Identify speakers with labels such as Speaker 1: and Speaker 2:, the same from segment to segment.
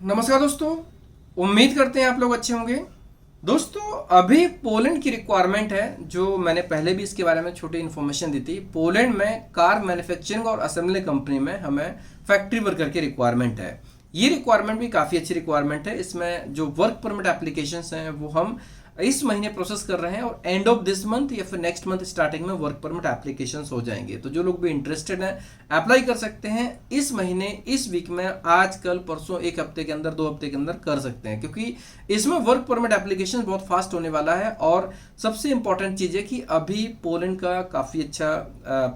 Speaker 1: नमस्कार दोस्तों। उम्मीद करते हैं आप लोग अच्छे होंगे। दोस्तों, अभी पोलैंड की रिक्वायरमेंट है, जो मैंने पहले भी इसके बारे में छोटी इन्फॉर्मेशन दी थी। पोलैंड में कार मैन्युफैक्चरिंग और असेंबली कंपनी में हमें फैक्ट्री वर्कर की रिक्वायरमेंट है। ये रिक्वायरमेंट भी काफ़ी अच्छी रिक्वायरमेंट है। इसमें जो वर्क परमिट एप्लीकेशंस हैं वो हम इस महीने प्रोसेस कर रहे हैं और एंड ऑफ दिस मंथ या फिर नेक्स्ट मंथ स्टार्टिंग में वर्क परमिट एप्लीकेशंस हो जाएंगे। तो जो लोग भी इंटरेस्टेड हैं अप्लाई कर सकते हैं इस महीने, इस वीक में, आज कल परसों, एक हफ्ते के अंदर, 2 हफ्ते के अंदर कर सकते हैं, क्योंकि इसमें वर्क परमिट एप्लीकेशन बहुत फास्ट होने वाला है। और सबसे इंपॉर्टेंट चीज़ है कि अभी पोलैंड का काफ़ी अच्छा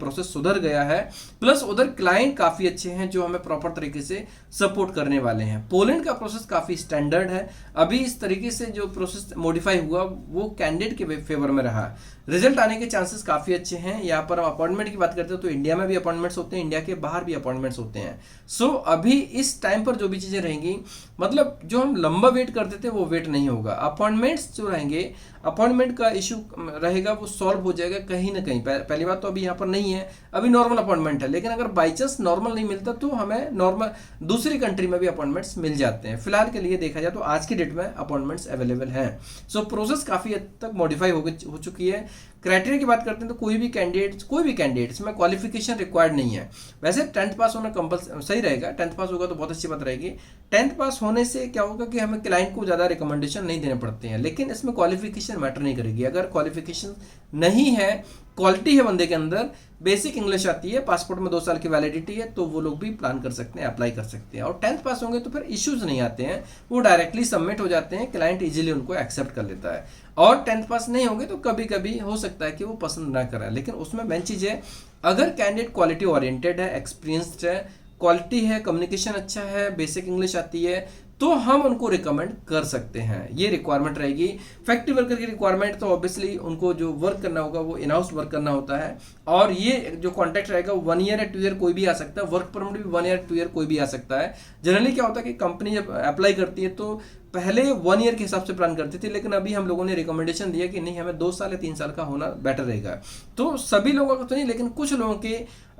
Speaker 1: प्रोसेस सुधर गया है, प्लस उधर क्लाइंट काफ़ी अच्छे हैं जो हमें प्रॉपर तरीके से सपोर्ट करने वाले हैं। पोलैंड का प्रोसेस काफ़ी स्टैंडर्ड है। अभी इस तरीके से जो प्रोसेस मॉडिफाई हुआ वो कैंडिडेट के फेवर में रहा। रिजल्ट आने के चांसेस काफ़ी अच्छे हैं। यहाँ पर हम अपॉइंटमेंट की बात करते हैं तो इंडिया में भी अपॉइंटमेंट्स होते हैं, इंडिया के बाहर भी अपॉइंटमेंट्स होते हैं। सो अभी इस टाइम पर जो भी चीज़ें रहेंगी, मतलब जो हम लंबा वेट करते थे वो वेट नहीं होगा। अपॉइंटमेंट्स जो रहेंगे, अपॉइंटमेंट का इशू रहेगा वो सॉल्व हो जाएगा कहीं ना कहीं। पहली बात तो अभी यहाँ पर नहीं है, अभी नॉर्मल अपॉइंटमेंट है, लेकिन अगर बाई चांस नॉर्मल नहीं मिलता तो हमें नॉर्मल दूसरी कंट्री में भी अपॉइंटमेंट्स मिल जाते हैं। फिलहाल के लिए देखा जाए तो आज की डेट में अपॉइंटमेंट्स अवेलेबल हैं। सो प्रोसेस काफ़ी हद तक मॉडिफाई हो चुकी है। क्राइटेरिया की बात करते हैं तो कोई भी कैंडिडेट इसमें क्वालिफिकेशन रिक्वायर्ड नहीं है। वैसे 10th पास होना कंपल्सरी सही रहेगा, 10th पास होगा तो बहुत अच्छी बात रहेगी। 10th पास होने से क्या होगा कि हमें क्लाइंट को ज़्यादा रिकमेंडेशन नहीं देने पड़ते हैं, लेकिन इसमें क्वालिफिकेशन मैटर नहीं करेगी। अगर क्वालिफिकेशन नहीं है, क्वालिटी है बंदे के अंदर, बेसिक इंग्लिश आती है, पासपोर्ट में 2 साल की वैलिडिटी है, तो वो लोग भी प्लान कर सकते हैं, अप्लाई कर सकते हैं। और 10th पास होंगे तो फिर इश्यूज नहीं आते हैं, वो डायरेक्टली सबमिट हो जाते हैं, क्लाइंट इजीली उनको एक्सेप्ट कर लेता है। और 10th पास नहीं होंगे तो कभी कभी हो सकता है कि वो पसंद ना करें, लेकिन उसमें मेन चीज़ है अगर कैंडिडेट क्वालिटी ओरिएंटेड है, एक्सपीरियंस्ड है, क्वालिटी है, कम्युनिकेशन अच्छा है, बेसिक इंग्लिश आती है, तो हम उनको रिकमेंड कर सकते हैं। ये रिक्वायरमेंट रहेगी। फैक्ट्री वर्कर की रिक्वायरमेंट तो ऑब्वियसली उनको जो वर्क करना होगा वो इन हाउस वर्क करना होता है, और ये जो कॉन्ट्रैक्ट रहेगा 1 ईयर या 2 ईयर कोई भी आ सकता है। वर्क परमिट भी 1 ईयर 2 ईयर कोई भी आ सकता है। जनरली क्या होता है कि कंपनी जब अप्लाई करती है तो पहले 1 ईयर के हिसाब से प्लान करती थी, लेकिन अभी हम लोगों ने रिकमेंडेशन दिया कि नहीं, हमें 2 साल या 3 साल का होना बेटर रहेगा। तो सभी लोगों का तो नहीं, लेकिन कुछ लोगों के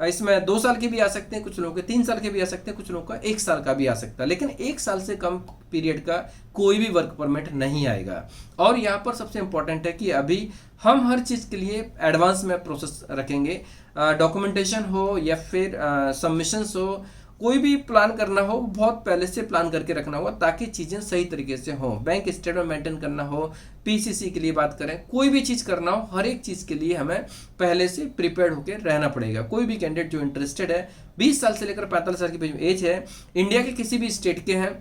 Speaker 1: इसमें 2 साल के भी आ सकते हैं, कुछ लोगों के 3 साल के भी आ सकते हैं, कुछ लोगों का 1 साल का भी आ सकता है, लेकिन 1 साल से कम पीरियड का कोई भी वर्क परमिट नहीं आएगा। और यहाँ पर सबसे इंपॉर्टेंट है कि अभी हम हर चीज़ के लिए एडवांस में प्रोसेस रखेंगे। डॉक्यूमेंटेशन हो या फिर सबमिशंस हो, कोई भी प्लान करना हो बहुत पहले से प्लान करके रखना होगा ताकि चीज़ें सही तरीके से हों। बैंक स्टेटमेंट मेंटेन करना हो, पीसीसी के लिए बात करें, कोई भी चीज़ करना हो, हर एक चीज़ के लिए हमें पहले से प्रिपेयर्ड होकर रहना पड़ेगा। कोई भी कैंडिडेट जो इंटरेस्टेड है, 20 साल से लेकर 45 साल की बीच में एज है, इंडिया के किसी भी स्टेट के हैं,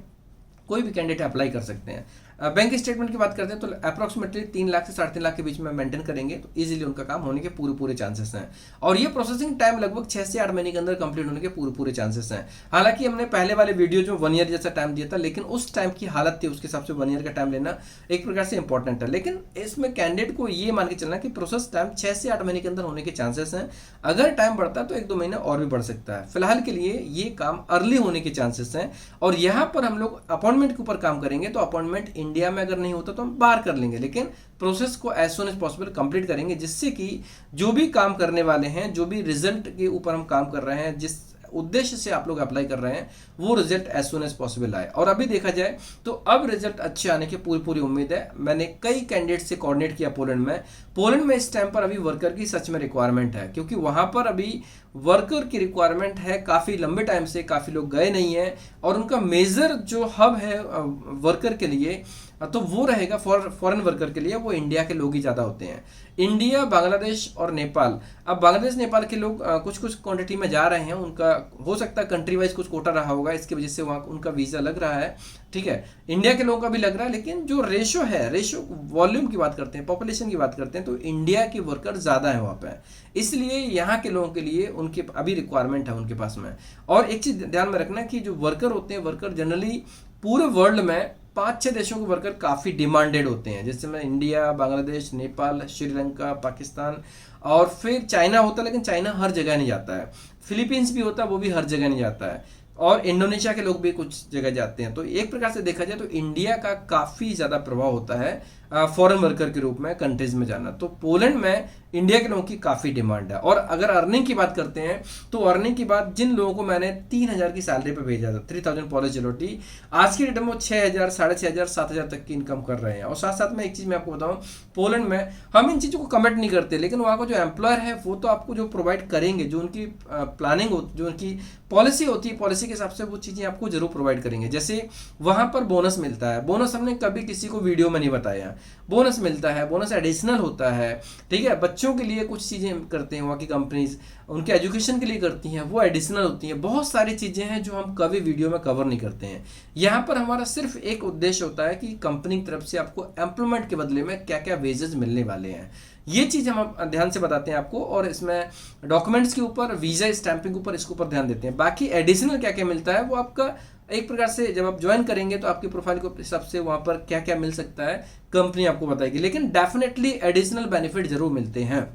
Speaker 1: कोई भी कैंडिडेट अप्लाई कर सकते हैं। बैंक स्टेटमेंट की बात करते हैं तो अप्रॉक्सीमेटली 3 लाख से 3.5 लाख के बीच में मेंटेन करेंगे तो इजीली उनका काम होने के पूरे चांसेस हैं। और ये प्रोसेसिंग टाइम लगभग 6 से 8 महीने के अंदर कंप्लीट होने के पूरे चांसेस हैं। हालांकि हमने पहले वाले वीडियो जो 1 ईयर जैसा टाइम दिया था, लेकिन उस टाइम की हालत थी, उसके हिसाब से 1 ईयर का टाइम लेना एक प्रकार से इंपॉर्टेंट है। लेकिन इसमें कैंडिडेट को ये मान के चलना कि प्रोसेस टाइम 6 से 8 महीने के अंदर होने के चांसेस हैं। अगर टाइम बढ़ता है तो 1-2 महीने और भी बढ़ सकता है। फिलहाल के लिए ये काम अर्ली होने के चांसेस हैं। और यहाँ पर हम लोग अपॉइंटमेंट के ऊपर काम करेंगे, तो अपॉइंटमेंट इंडिया में अगर नहीं होता तो हम बाहर कर लेंगे, लेकिन प्रोसेस को as soon as possible complete करेंगे, जिससे कि जो भी काम करने वाले हैं, जो भी रिजल्ट के ऊपर हम काम कर रहे हैं, जिस उद्देश्य से आप लोग अप्लाई कर रहे हैं, वो result as soon as possible आए। और अभी देखा जाए तो अब रिजल्ट अच्छे आने की पूरी उम्मीद है। मैंने कई कैंडिडेट से कोऑर्डिनेट किया पोलैंड में इस टाइम पर अभी वर्कर की सच में रिक्वायरमेंट है, क्योंकि वहां पर अभी वर्कर की रिक्वायरमेंट है। काफ़ी लंबे टाइम से काफ़ी लोग गए नहीं हैं, और उनका मेजर जो हब है वर्कर के लिए तो वो रहेगा फॉरेन वर्कर के लिए, वो इंडिया के लोग ही ज़्यादा होते हैं। इंडिया, बांग्लादेश और नेपाल। अब बांग्लादेश नेपाल के लोग कुछ क्वांटिटी में जा रहे हैं, उनका हो सकता है कंट्री वाइज कुछ कोटा रहा होगा, इसकी वजह से वहाँ उनका वीज़ा लग रहा है, ठीक है। इंडिया के लोगों का भी लग रहा है, लेकिन जो रेशो वॉल्यूम की बात करते हैं, पॉपुलेशन की बात करते हैं, तो इंडिया के वर्कर ज़्यादा है वहाँ पे, इसलिए यहाँ के लोगों के लिए उनके अभी रिक्वायरमेंट है उनके पास में। और एक चीज़ ध्यान में रखना कि जो वर्कर होते हैं, वर्कर जनरली पूरे वर्ल्ड में 5-6 देशों के वर्कर काफ़ी डिमांडेड होते हैं, जैसे में इंडिया, बांग्लादेश, नेपाल, श्रीलंका, पाकिस्तान, और फिर चाइना होता है, लेकिन चाइना हर जगह नहीं जाता है। फिलीपींस भी होता है, वो भी हर जगह नहीं जाता है। और इंडोनेशिया के लोग भी कुछ जगह जाते हैं। तो एक प्रकार से देखा जाए तो इंडिया का काफ़ी ज़्यादा प्रभाव होता है फॉरेन वर्कर के रूप में कंट्रीज में जाना। तो पोलैंड में इंडिया के लोगों की काफ़ी डिमांड है। और अगर अर्निंग की बात करते हैं तो अर्निंग की बात, जिन लोगों को मैंने 3,000 की सैलरी पे भेजा था, 3,000 पॉलिश जेलोटी, आज की डेट में वो 6,000, 6,500, 7,000 तक की इनकम कर रहे हैं। और साथ साथ में एक चीज़ मैं आपको बताऊं, पोलैंड में हम इन चीज़ों को कमेंट नहीं करते, लेकिन वहाँ का जो एम्प्लॉयर है वो तो आपको जो प्रोवाइड करेंगे, जो उनकी प्लानिंग हो, जो उनकी पॉलिसी होती है, पॉलिसी के हिसाब से वो चीज़ें आपको जरूर प्रोवाइड करेंगे। जैसे वहाँ पर बोनस मिलता है, बोनस हमने कभी किसी को वीडियो में नहीं बताया, बोनस मिलता है, बोनस एडिशनल होता है, ठीक है। बच्चों के लिए कुछ चीज़ें करते हैं वहाँ की कंपनीज, उनके एजुकेशन के लिए करती हैं, वो एडिशनल होती हैं। बहुत सारी चीज़ें हैं जो हम कभी वीडियो में कवर नहीं करते हैं। यहाँ पर हमारा सिर्फ एक उद्देश्य होता है कि कंपनी की तरफ से आपको एम्प्लॉयमेंट के बदले में क्या क्या वेजेस मिलने वाले हैं, ये चीज़ हम ध्यान से बताते हैं आपको। और इसमें डॉक्यूमेंट्स के ऊपर, वीज़ा स्टैंपिंग के ऊपर, इसके ऊपर ध्यान देते हैं। बाकी एडिशनल क्या क्या मिलता है वो आपका एक प्रकार से जब आप ज्वाइन करेंगे तो आपकी प्रोफाइल के हिसाब से वहाँ पर क्या क्या मिल सकता है कंपनी आपको बताएगी, लेकिन डेफिनेटली एडिशनल बेनिफिट जरूर मिलते हैं।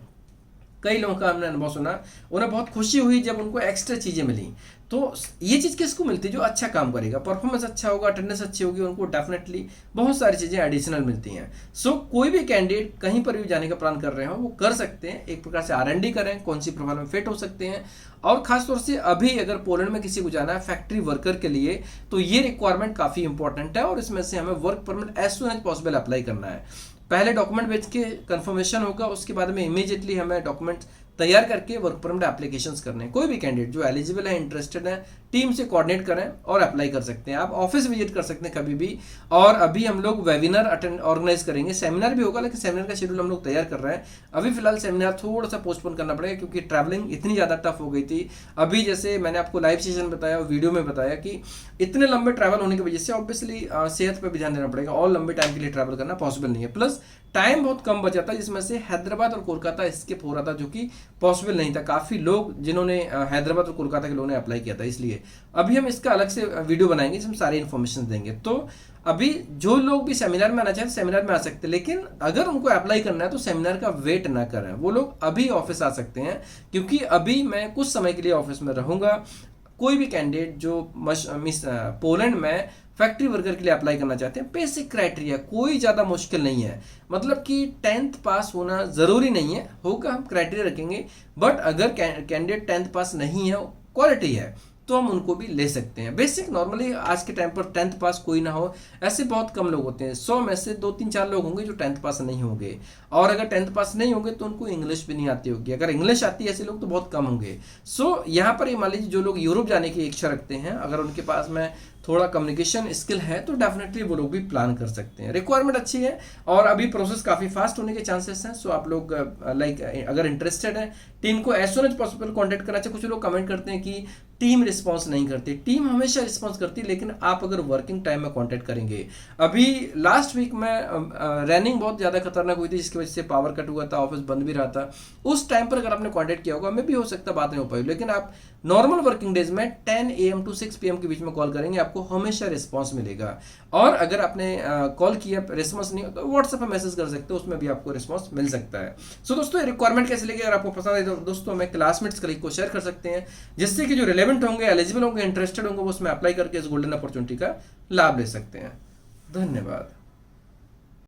Speaker 1: कई लोगों का हमने अनुभव सुना, उन्हें बहुत खुशी हुई जब उनको एक्स्ट्रा चीज़ें मिली। तो ये चीज़ किसको मिलती है? जो अच्छा काम करेगा, परफॉर्मेंस अच्छा होगा, अटेंडेंस अच्छी होगी, उनको डेफिनेटली बहुत सारी चीज़ें एडिशनल मिलती हैं। सो कोई भी कैंडिडेट कहीं पर भी जाने का प्लान कर रहे हो वो कर सकते हैं। एक प्रकार से R&D करें, कौन सी प्रोफाइल में फिट हो सकते हैं। और खासतौर से अभी अगर पोलैंड में किसी को जाना है फैक्ट्री वर्कर के लिए, तो ये रिक्वायरमेंट काफ़ी इंपॉर्टेंट है और इसमें से हमें work permit as soon as possible apply करना है। पहले डॉक्यूमेंट भेज के कंफर्मेशन होगा, उसके बाद में इमीडिएटली हमें डॉक्यूमेंट तैयार करके वर्क परमिट एप्लीकेशंस करने हैं। कोई भी कैंडिडेट जो एलिजिबल है, इंटरेस्टेड है, टीम से कोऑर्डिनेट करें और अप्लाई कर सकते हैं। आप ऑफिस विजिट कर सकते हैं कभी भी। और अभी हम लोग वेबिनार ऑर्गेनाइज करेंगे, सेमिनार भी होगा, लेकिन सेमिनार का शेड्यूल हम लोग तैयार कर रहे हैं। अभी फिलहाल सेमिनार थोड़ा सा पोस्टपोन करना पड़ेगा क्योंकि ट्रैवलिंग इतनी ज़्यादा टफ हो गई थी। अभी जैसे मैंने आपको लाइव सेशन बताया, वीडियो में बताया कि इतने लंबे ट्रैवल होने की वजह से ऑब्वियसली सेहत पर भी ध्यान देना पड़ेगा और लंबे टाइम के लिए ट्रैवल करना पॉसिबल नहीं है। प्लस टाइम बहुत कम बचा था, जिसमें से हैदराबाद और कोलकाता स्किप हो रहा था, जो कि पॉसिबल नहीं था। काफ़ी लोग जिन्होंने हैदराबाद और कोलकाता के लोगों ने अप्लाई किया था, इसलिए अभी हम इसका अलग से वीडियो बनाएंगे जिसमें सारी इन्फॉर्मेशन देंगे। तो अभी जो लोग भी सेमिनार में आना चाहें सेमिनार में आ सकते हैं, लेकिन अगर उनको अप्लाई करना है तो सेमिनार का वेट ना करें, वो लोग अभी ऑफिस आ सकते हैं क्योंकि अभी मैं कुछ समय के लिए ऑफिस में रहूँगा। कोई भी कैंडिडेट जो पोलैंड में फैक्ट्री वर्कर के लिए अप्लाई करना चाहते हैं, बेसिक क्राइटेरिया कोई ज़्यादा मुश्किल नहीं है, मतलब कि 10th पास होना ज़रूरी नहीं है, होगा हम क्राइटेरिया रखेंगे। बट अगर कैंडिडेट 10th पास नहीं है, क्वालिटी है, तो हम उनको भी ले सकते हैं। बेसिक नॉर्मली आज के टाइम पर 10th पास कोई ना हो, ऐसे बहुत कम लोग होते हैं। 100 में से 2-3-4 लोग होंगे जो 10th पास नहीं होंगे। और अगर 10th पास नहीं होंगे तो उनको इंग्लिश भी नहीं आती होगी। अगर इंग्लिश आती है ऐसे लोग तो बहुत कम होंगे। सो यहाँ पर ये मान लीजिए जो लोग यूरोप जाने की इच्छा रखते हैं, अगर उनके पास में थोड़ा कम्युनिकेशन स्किल है तो डेफिनेटली वो लोग भी प्लान कर सकते हैं। रिक्वायरमेंट अच्छी है और अभी प्रोसेस काफ़ी फास्ट होने के चांसेस हैं। सो आप लोग अगर इंटरेस्टेड है, टीम को as soon as possible contact करना चाहिए। कुछ लोग कमेंट करते हैं कि टीम रिस्पॉन्स नहीं करती, टीम हमेशा रिस्पॉन्स करती है, लेकिन आप अगर वर्किंग टाइम में कॉन्टैक्ट करेंगे। अभी लास्ट वीक में रनिंग बहुत ज़्यादा खतरनाक हुई थी, जिसकी वजह से पावर कट हुआ था, ऑफिस बंद भी रहा था। उस टाइम पर अगर आपने कॉन्टैक्ट किया होगा, मैं भी हो सकता बात नहीं हो पाई, लेकिन आप नॉर्मल वर्किंग डेज में 10 AM to 6 PM के बीच में कॉल करेंगे, आपको हमेशा रिस्पॉन्स मिलेगा। और अगर आपने कॉल किया, रिस्पॉन्स नहीं हो तो व्हाट्सएप पर मैसेज कर सकते हो, उसमें भी आपको रिस्पॉन्स मिल सकता है। सो दोस्तों, रिक्वायरमेंट कैसे लगी? अगर आपको पसंद है तो दोस्तों हमें क्लासमेट्स कलीग को शेयर कर सकते हैं, जिससे कि जो रिलेवेंट होंगे, एलिजिबल होंगे, इंटरेस्टेड होंगे, वो उसमें अप्लाई करके इस गोल्डन अपॉर्चुनिटी का लाभ ले सकते हैं। धन्यवाद।